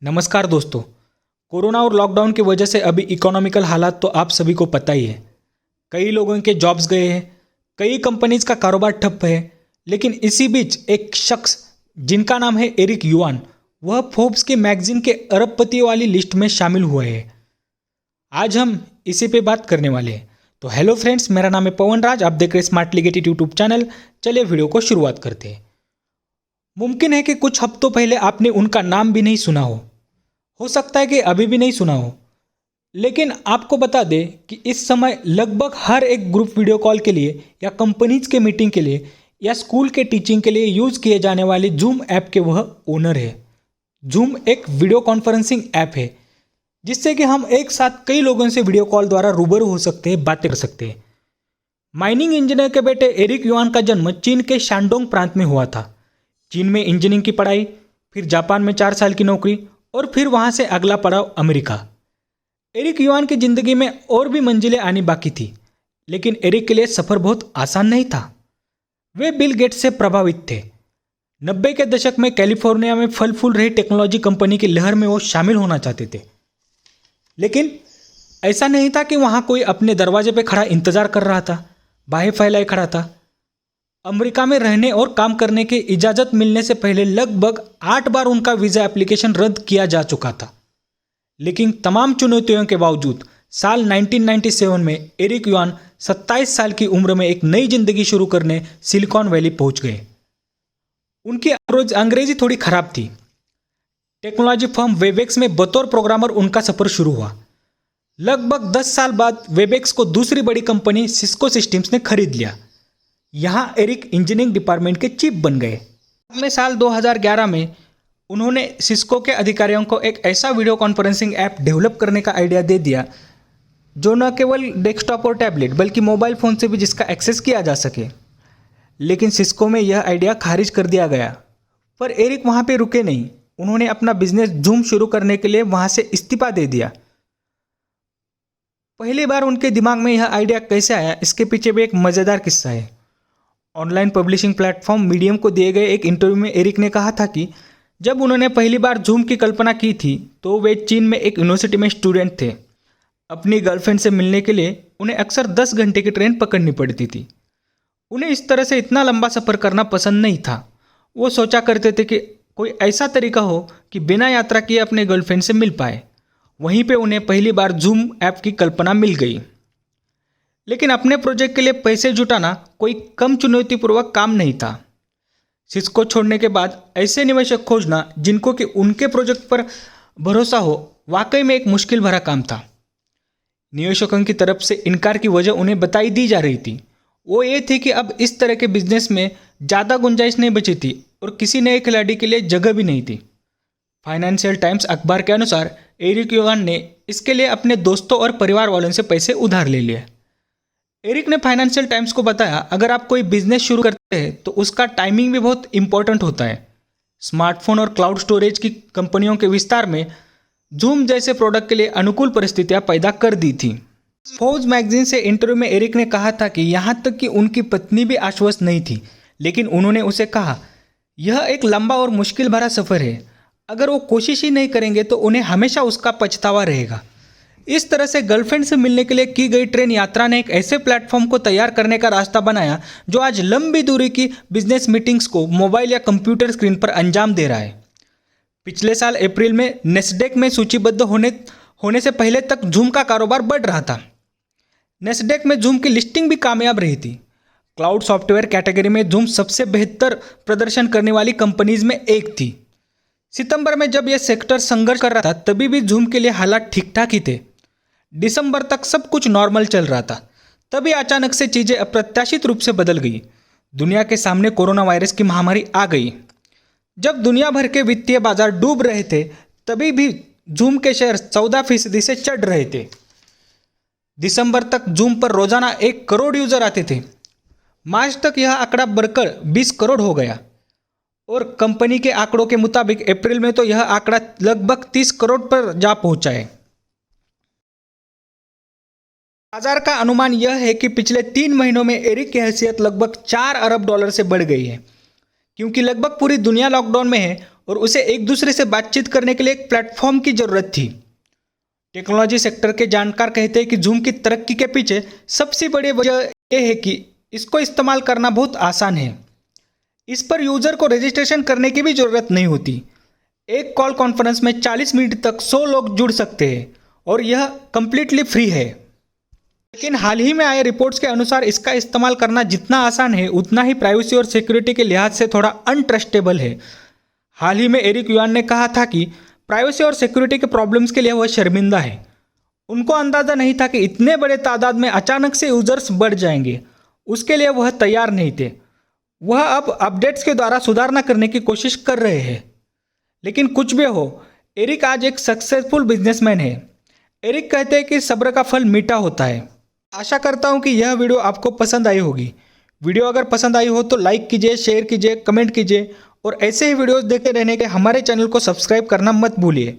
नमस्कार दोस्तों। कोरोना और लॉकडाउन की वजह से अभी इकोनॉमिकल हालात तो आप सभी को पता ही है। कई लोगों के जॉब्स गए हैं, कई कंपनीज का कारोबार ठप है। लेकिन इसी बीच एक शख्स जिनका नाम है एरिक युआन, वह फोर्ब्स के मैगजीन के अरबपतियों वाली लिस्ट में शामिल हुए हैं। आज हम इसी पे बात करने वाले हैं। तो हेलो फ्रेंड्स, मेरा नाम है पवन राज, आप देख रहे हैं स्मार्टली गेटेड यूट्यूब चैनल। चलिए वीडियो को शुरुआत करते हैं। मुमकिन है कि कुछ हफ्तों पहले आपने उनका नाम भी नहीं सुना हो सकता है कि अभी भी नहीं सुना हो। लेकिन आपको बता दें कि इस समय लगभग हर एक ग्रुप वीडियो कॉल के लिए या कंपनीज के मीटिंग के लिए या स्कूल के टीचिंग के लिए यूज़ किए जाने वाले जूम ऐप के वह ओनर है। जूम एक वीडियो कॉन्फ्रेंसिंग ऐप है जिससे कि हम एक साथ कई लोगों से वीडियो कॉल द्वारा रूबरू हो सकते हैं, बातें कर सकते हैं। माइनिंग इंजीनियर के बेटे एरिक युआन का जन्म चीन के शानडोंग प्रांत में हुआ था। चीन में इंजीनियरिंग की पढ़ाई, फिर जापान में 4 साल की नौकरी और फिर वहां से अगला पड़ाव अमेरिका। एरिक युआन की जिंदगी में और भी मंजिलें आनी बाकी थी, लेकिन एरिक के लिए सफर बहुत आसान नहीं था। वे बिल गेट्स से प्रभावित थे। 90 के दशक में कैलिफोर्निया में फल फूल रही टेक्नोलॉजी कंपनी की लहर में वो शामिल होना चाहते थे। लेकिन ऐसा नहीं था कि वहां कोई अपने दरवाजे पे खड़ा इंतजार कर रहा था, बाहें फैलाए खड़ा था। अमेरिका में रहने और काम करने की इजाज़त मिलने से पहले लगभग 8 बार उनका वीज़ा एप्लीकेशन रद्द किया जा चुका था। लेकिन तमाम चुनौतियों के बावजूद साल 1997 में एरिक युआन 27 साल की उम्र में एक नई जिंदगी शुरू करने सिलिकॉन वैली पहुंच गए। उनकी अंग्रेजी थोड़ी खराब थी। टेक्नोलॉजी फर्म वेबएक्स में बतौर प्रोग्रामर उनका सफर शुरू हुआ। लगभग 10 साल बाद वेबएक्स को दूसरी बड़ी कंपनी सिस्को सिस्टम्स ने खरीद लिया। यहाँ एरिक इंजीनियरिंग डिपार्टमेंट के चीफ बन गए। में साल 2011 में उन्होंने सिस्को के अधिकारियों को एक ऐसा वीडियो कॉन्फ्रेंसिंग ऐप डेवलप करने का आइडिया दे दिया जो न केवल डेस्कटॉप और टैबलेट बल्कि मोबाइल फ़ोन से भी जिसका एक्सेस किया जा सके। लेकिन सिस्को में यह आइडिया खारिज कर दिया गया। पर एरिक वहाँ पे रुके नहीं। उन्होंने अपना बिजनेस जूम शुरू करने के लिए वहाँ से इस्तीफा दे दिया। पहली बार उनके दिमाग में यह आइडिया कैसे आया, इसके पीछे भी एक मज़ेदार किस्सा है। ऑनलाइन पब्लिशिंग प्लेटफॉर्म मीडियम को दिए गए एक इंटरव्यू में एरिक ने कहा था कि जब उन्होंने पहली बार जूम की कल्पना की थी तो वे चीन में एक यूनिवर्सिटी में स्टूडेंट थे। अपनी गर्लफ्रेंड से मिलने के लिए उन्हें अक्सर 10 घंटे की ट्रेन पकड़नी पड़ती थी। उन्हें इस तरह से इतना लंबा सफ़र करना पसंद नहीं था। वो सोचा करते थे कि कोई ऐसा तरीका हो कि बिना यात्रा किए अपने गर्लफ्रेंड से मिल पाए। वहीं पर उन्हें पहली बार जूम ऐप की कल्पना मिल गई। लेकिन अपने प्रोजेक्ट के लिए पैसे जुटाना कोई कम चुनौतीपूर्वक काम नहीं था। सिस्को छोड़ने के बाद ऐसे निवेशक खोजना जिनको कि उनके प्रोजेक्ट पर भरोसा हो, वाकई में एक मुश्किल भरा काम था। निवेशकों की तरफ से इनकार की वजह उन्हें बताई दी जा रही थी। वो ये थी कि अब इस तरह के बिजनेस में ज़्यादा गुंजाइश नहीं बची थी और किसी नए खिलाड़ी के लिए जगह भी नहीं थी। फाइनेंशियल टाइम्स अखबार के अनुसार एरिक युआन ने इसके लिए अपने दोस्तों और परिवार वालों से पैसे उधार ले लिए। एरिक ने फाइनेंशियल टाइम्स को बताया, अगर आप कोई बिजनेस शुरू करते हैं तो उसका टाइमिंग भी बहुत इंपॉर्टेंट होता है। स्मार्टफोन और क्लाउड स्टोरेज की कंपनियों के विस्तार में जूम जैसे प्रोडक्ट के लिए अनुकूल परिस्थितियां पैदा कर दी थी। फोर्ब्स मैगजीन से इंटरव्यू में एरिक ने कहा था कि यहाँ तक कि उनकी पत्नी भी आश्वस्त नहीं थी, लेकिन उन्होंने उसे कहा, यह एक लंबा और मुश्किल भरा सफ़र है। अगर वो कोशिश ही नहीं करेंगे तो उन्हें हमेशा उसका पछतावा रहेगा। इस तरह से गर्लफ्रेंड से मिलने के लिए की गई ट्रेन यात्रा ने एक ऐसे प्लेटफॉर्म को तैयार करने का रास्ता बनाया जो आज लंबी दूरी की बिजनेस मीटिंग्स को मोबाइल या कंप्यूटर स्क्रीन पर अंजाम दे रहा है। पिछले साल अप्रैल में नेस्डेक में सूचीबद्ध होने से पहले तक जूम का कारोबार बढ़ रहा था। नेस्डेक में जूम की लिस्टिंग भी कामयाब रही थी। क्लाउड सॉफ्टवेयर कैटेगरी में जूम सबसे बेहतर प्रदर्शन करने वाली कंपनीज में एक थी। सितंबर में जब यह सेक्टर संघर्ष कर रहा था तभी भी जूम के लिए हालात ठीक ठाक ही थे। दिसंबर तक सब कुछ नॉर्मल चल रहा था। तभी अचानक से चीज़ें अप्रत्याशित रूप से बदल गई। दुनिया के सामने कोरोना वायरस की महामारी आ गई। जब दुनिया भर के वित्तीय बाजार डूब रहे थे तभी भी जूम के शेयर 14% से चढ़ रहे थे। दिसंबर तक जूम पर रोजाना 1 करोड़ यूजर आते थे। मार्च तक यह आंकड़ा बढ़कर 20 करोड़ हो गया और कंपनी के आंकड़ों के मुताबिक अप्रैल में तो यह आंकड़ा लगभग 30 करोड़ पर जा पहुंचा है। बाजार का अनुमान यह है कि पिछले 3 महीनों में एरिक की हैसियत लगभग $4 अरब से बढ़ गई है। क्योंकि लगभग पूरी दुनिया लॉकडाउन में है और उसे एक दूसरे से बातचीत करने के लिए एक प्लेटफॉर्म की ज़रूरत थी। टेक्नोलॉजी सेक्टर के जानकार कहते हैं कि जूम की तरक्की के पीछे सबसे बड़ी वजह यह है कि इसको इस्तेमाल करना बहुत आसान है। इस पर यूज़र को रजिस्ट्रेशन करने की भी ज़रूरत नहीं होती। एक कॉल कॉन्फ्रेंस में 40 मिनट तक 100 लोग जुड़ सकते हैं और यह कंप्लीटली फ्री है। लेकिन हाल ही में आए रिपोर्ट्स के अनुसार इसका इस्तेमाल करना जितना आसान है उतना ही प्राइवेसी और सिक्योरिटी के लिहाज से थोड़ा अनट्रस्टेबल है। हाल ही में एरिक युआन ने कहा था कि प्राइवेसी और सिक्योरिटी के प्रॉब्लम्स के लिए वह शर्मिंदा है। उनको अंदाज़ा नहीं था कि इतने बड़े तादाद में अचानक से यूजर्स बढ़ जाएंगे। उसके लिए वह तैयार नहीं थे। वह अब अपडेट्स के द्वारा सुधारना करने की कोशिश कर रहे हैं। लेकिन कुछ भी हो, एरिक आज एक सक्सेसफुल बिजनेसमैन है। एरिक कहते हैं कि सब्र का फल मीठा होता है। आशा करता हूँ कि यह वीडियो आपको पसंद आई होगी। वीडियो अगर पसंद आई हो तो लाइक कीजिए, शेयर कीजिए, कमेंट कीजिए और ऐसे ही वीडियोस देखते रहने के हमारे चैनल को सब्सक्राइब करना मत भूलिए।